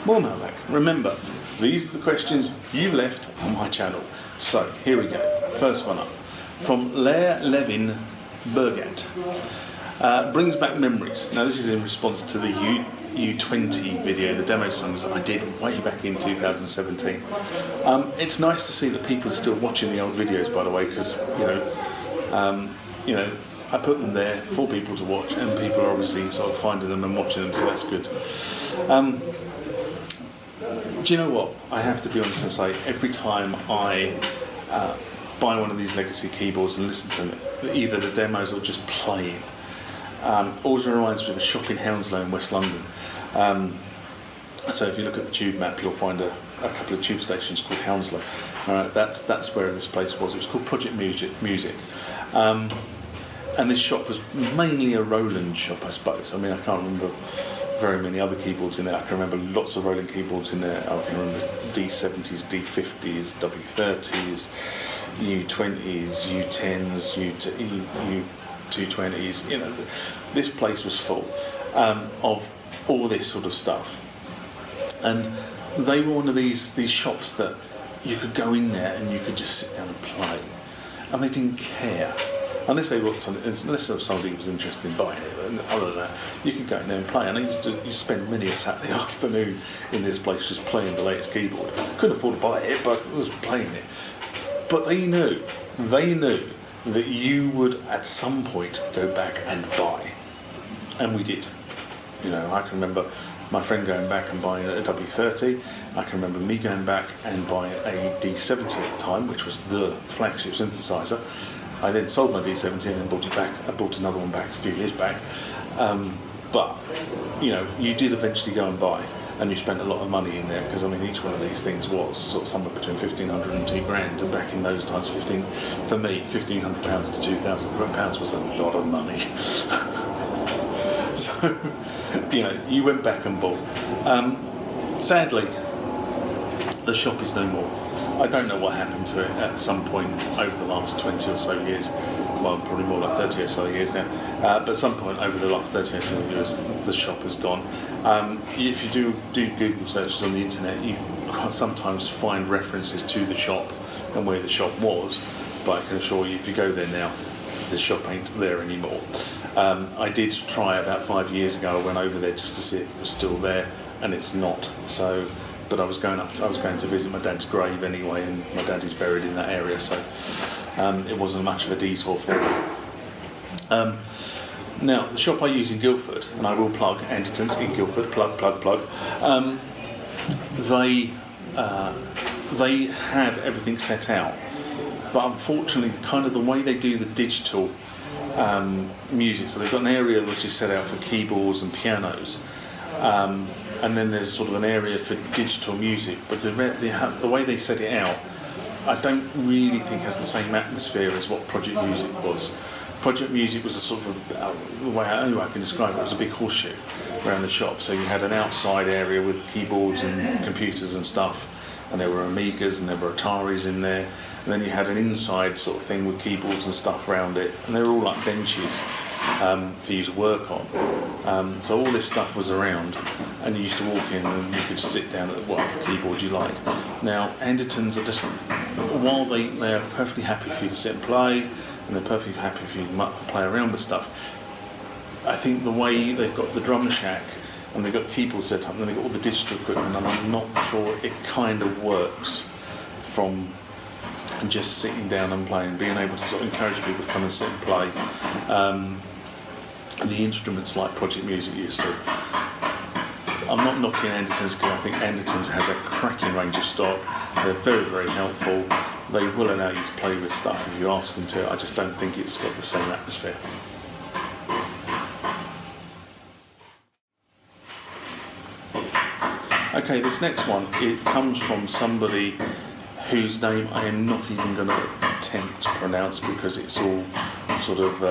more mailbag. Remember, these are the questions you've left on my channel. So here we go. First one up from Lair Levin Bergat. Brings back memories. Now this is in response to the U20 video, the demo songs that I did way back in 2017. It's nice to see that people are still watching the old videos, by the way, because I put them there for people to watch, and people are obviously sort of finding them and watching them, so that's good. Do you know what? I have to be honest and say, every time I buy one of these legacy keyboards and listen to them, either the demos or just playing, always reminds me of a shop in Hounslow in West London. So if you look at the tube map, you'll find a couple of tube stations called Hounslow. That's where this place was. It was called Project Music. And this shop was mainly a Roland shop, I suppose. I mean, I can't remember very many other keyboards in there. I can remember lots of Roland keyboards in there. I can remember D70s, D50s, W30s, U20s, U10s, U220s. You know, this place was full of all this sort of stuff. And they were one of these shops that you could go in there and you could just sit down and play. And they didn't care. Unless somebody was interested in buying it, and other than that, you could go in there and play. And I used to spend many a Saturday afternoon in this place just playing the latest keyboard. Couldn't afford to buy it, but I was playing it. But they knew that you would at some point go back and buy, and we did. You know, I can remember my friend going back and buying a W30. I can remember me going back and buying a D70 at the time, which was the flagship synthesizer. I then sold my D70 and bought it back. I bought another one back a few years back. But you know, you did eventually go and buy, and you spent a lot of money in there, because I mean, each one of these things was sort of somewhere between £1,500 and £2,000. And back in those times, for me, £1,500 to £2,000 was a lot of money. So, you know, you went back and bought. Sadly, the shop is no more. I don't know what happened to it at some point over the last 20 or so years. Well, probably more like 30 or so years now. But at some point over the last 30 or so years, the shop has gone. If you do Google searches on the internet, you sometimes find references to the shop and where the shop was. But I can assure you, if you go there now, the shop ain't there anymore. I did try about 5 years ago. I went over there just to see if it was still there, and it's not. So. But I was going to visit my dad's grave anyway, and my dad is buried in that area, so it wasn't much of a detour for me. Now, the shop I use in Guildford, and I will plug Anderton's in Guildford, plug. They have everything set out, but unfortunately, kind of the way they do the digital music, so they've got an area which is set out for keyboards and pianos. And then there's sort of an area for digital music, but the way they set it out, I don't really think has the same atmosphere as what Project Music was. Project Music was a sort of, the way I can describe it, was a big horseshoe around the shop. So you had an outside area with keyboards and computers and stuff, and there were Amigas and there were Ataris in there, and then you had an inside sort of thing with keyboards and stuff around it, and they were all like benches for you to work on. So all this stuff was around, and you used to walk in and you could just sit down at whatever keyboard you liked. Now, Andertons are just, while they are perfectly happy for you to sit and play, and they're perfectly happy for you to play around with stuff, I think the way they've got the drum shack and they've got keyboard set up and they've got all the digital equipment, and I'm not sure it kind of works from just sitting down and playing, being able to sort of encourage people to come and sit and play. The instruments like Project Music used to. I'm not knocking Andertons, because I think Andertons has a cracking range of stock. They're very, very helpful. They will allow you to play with stuff if you ask them to. I just don't think it's got the same atmosphere. Okay, this next one, it comes from somebody whose name I am not even going to attempt to pronounce, because it's all sort of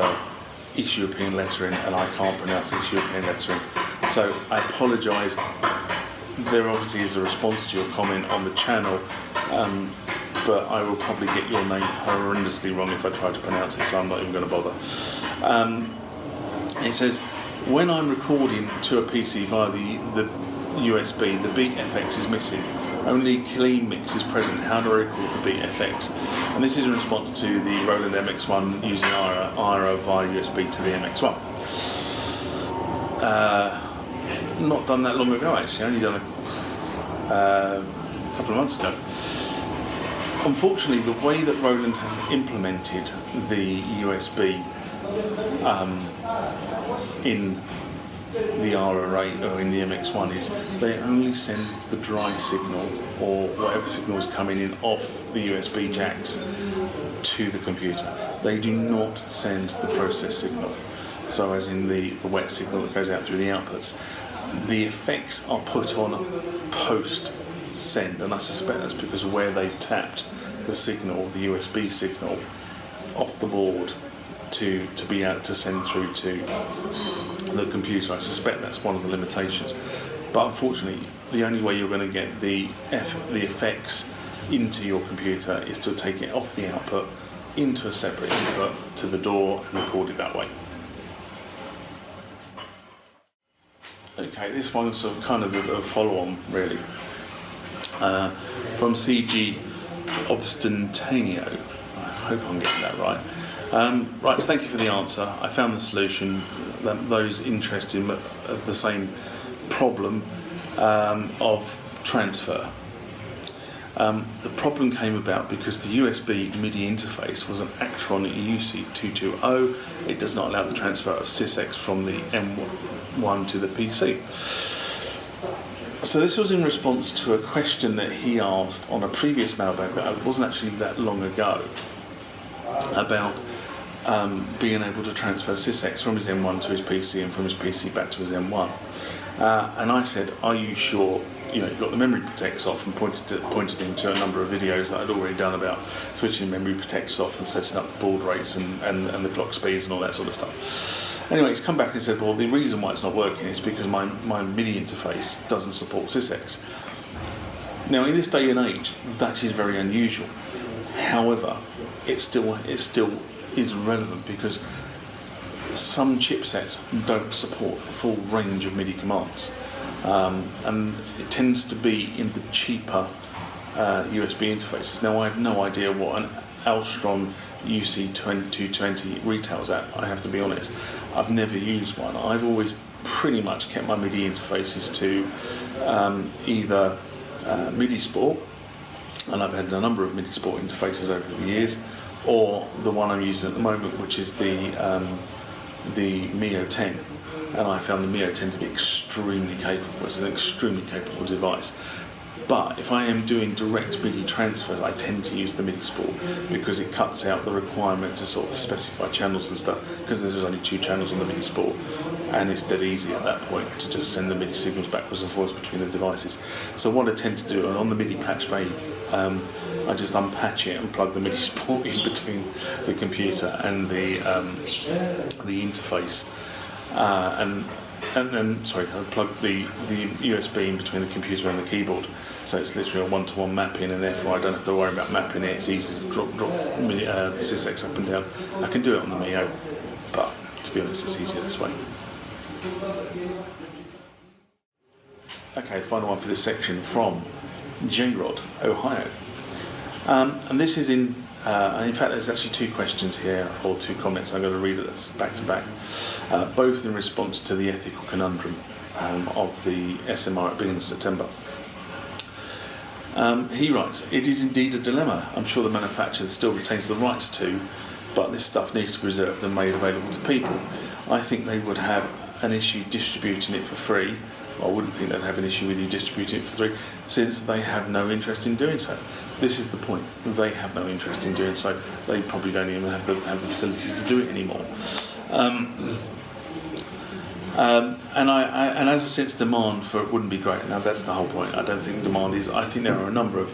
East European lettering, and I can't pronounce East European lettering. So I apologise. There obviously is a response to your comment on the channel, but I will probably get your name horrendously wrong if I try to pronounce it, so I'm not even going to bother. It says, when I'm recording to a PC via the USB, the beat FX is missing. Only clean mix is present. How do I record the beat FX? And this is in response to the Roland MX-1 using IRA via USB to the MX-1. Not done that long ago, actually. Only done a couple of months ago. Unfortunately, the way that Roland have implemented the USB in the RRA or in the MX-1 is they only send the dry signal or whatever signal is coming in off the USB jacks to the computer. They do not send the process signal. So as in the wet signal that goes out through the outputs. The effects are put on post send, and I suspect that's because of where they've tapped the signal, the USB signal, off the board to be able to send through to the computer. I suspect that's one of the limitations. But unfortunately, the only way you're going to get the effects into your computer is to take it off the output into a separate input to the DAW and record it that way. Okay, this one's sort of kind of a follow-on, really, from CG Obstantanio. I hope I'm getting that right. Right, so thank you for the answer. I found the solution. Those interested in the same problem of transfer. The problem came about because the USB MIDI interface was an Actron UC220. It does not allow the transfer of SYSEX from the M1 to the PC. So this was in response to a question that he asked on a previous mailbag that wasn't actually that long ago about being able to transfer SYSEX from his M1 to his PC and from his PC back to his M1. And I said, are you sure? You know, you've got the memory protects off, and pointed him to a number of videos that I'd already done about switching memory protects off and setting up the baud rates and the clock speeds and all that sort of stuff. Anyway, he's come back and said, well, the reason why it's not working is because my MIDI interface doesn't support SYSEX. Now, in this day and age, that is very unusual. However, it still is relevant because some chipsets don't support the full range of MIDI commands. And it tends to be in the cheaper USB interfaces. Now, I have no idea what an Alstron UC220 retails at, I have to be honest. I've never used one. I've always pretty much kept my MIDI interfaces to either MIDI Sport, and I've had a number of MIDI Sport interfaces over the years, or the one I'm using at the moment, which is the Mio 10. And I found the Mio 10 to be extremely capable. It's an extremely capable device. But if I am doing direct MIDI transfers, I tend to use the MIDI Sport because it cuts out the requirement to sort of specify channels and stuff, because there's only 2 channels on the MIDI Sport, and it's dead easy at that point to just send the MIDI signals backwards and forwards between the devices. So what I tend to do, and on the MIDI patch bay, I just unpatch it and plug the MIDI Sport in between the computer and the interface. And then, I plug the USB in between the computer and the keyboard, so it's literally a one-to-one mapping, and therefore I don't have to worry about mapping it. It's easy to drop SYSEX up and down. I can do it on the Mio, but to be honest, it's easier this way. Okay, final one for this section from J-Rod, Ohio. And this is in fact, there's actually 2 questions here, or 2 comments. I'm going to read it back to back, both in response to the ethical conundrum of the SMR at the beginning of September. He writes, it is indeed a dilemma. I'm sure the manufacturer still retains the rights to, but this stuff needs to be preserved and made available to people. I think they would have an issue distributing it for free. Well, I wouldn't think they'd have an issue with you distributing it for free, since they have no interest in doing so. This is the point. They have no interest in doing so. They probably don't even have the facilities to do it anymore. And as a sense, demand for it wouldn't be great. Now, that's the whole point. I don't think demand is. I think there are a number of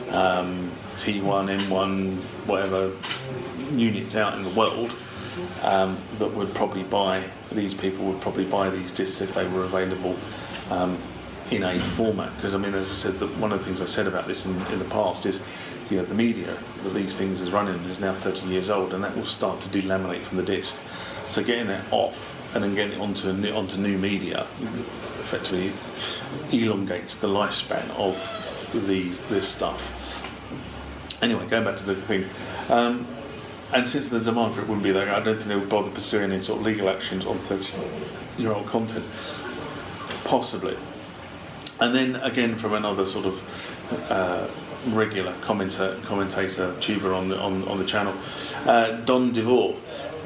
T1, M1, whatever units out in the world that would probably buy. These people would probably buy these discs if they were available in a format. Because I mean, as I said, one of the things I said about this in the past is, you know, the media that these things is running is now 30 years old, and that will start to delaminate from the disc. So getting that off and then getting it onto new media effectively elongates the lifespan of this stuff. Anyway, going back to the thing, and since the demand for it wouldn't be there, I don't think they would bother pursuing any sort of legal actions on 30-year-old content, possibly. And then again, from another sort of regular commentator, tuber on the channel, Don DeVore.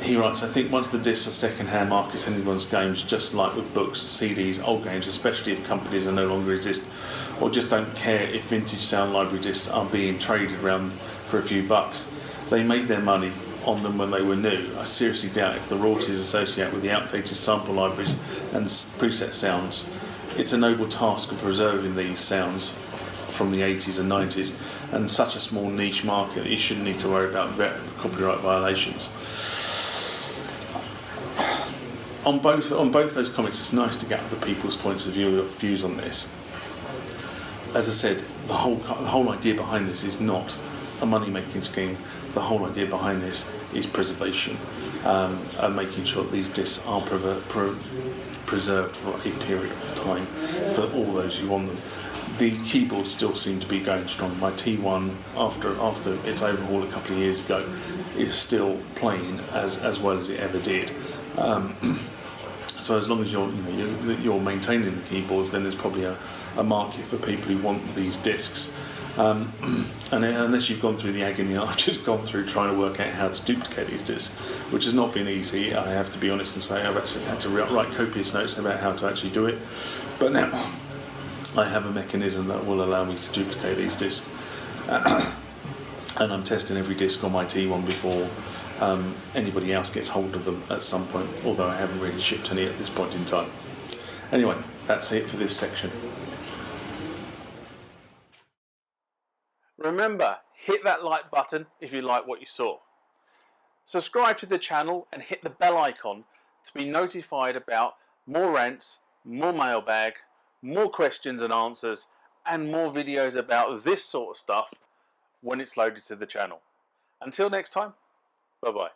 He writes, I think once the discs are second-hand markets in anyone's games, just like with books, CDs, old games, especially if companies no longer exist, or just don't care if vintage sound library discs are being traded around for a few bucks. They made their money on them when they were new. I seriously doubt if the royalties associated with the outdated sample libraries and preset sounds. It's a noble task of preserving these sounds from the 80s and 90s, and such a small niche market that you shouldn't need to worry about copyright violations. On both those comments, it's nice to get other people's points of views on this. As I said, the whole idea behind this is not a money-making scheme. The whole idea behind this is preservation, and making sure that these discs are preserved for a period of time for all those who want them. The keyboards still seem to be going strong. My T1, after its overhaul a couple of years ago, is still playing as well as it ever did. So as long as you're maintaining the keyboards, then there's probably a market for people who want these discs. And unless you've gone through the agony I've just gone through trying to work out how to duplicate these discs, which has not been easy, I have to be honest and say I've actually had to write copious notes about how to actually do it. But now I have a mechanism that will allow me to duplicate these discs. And I'm testing every disc on my T1 before anybody else gets hold of them at some point, although I haven't really shipped any at this point in time. Anyway, that's it for this section. Remember, hit that like button if you like what you saw. Subscribe to the channel and hit the bell icon to be notified about more rants, more mailbag, more questions and answers, and more videos about this sort of stuff when it's loaded to the channel. Until next time, bye-bye.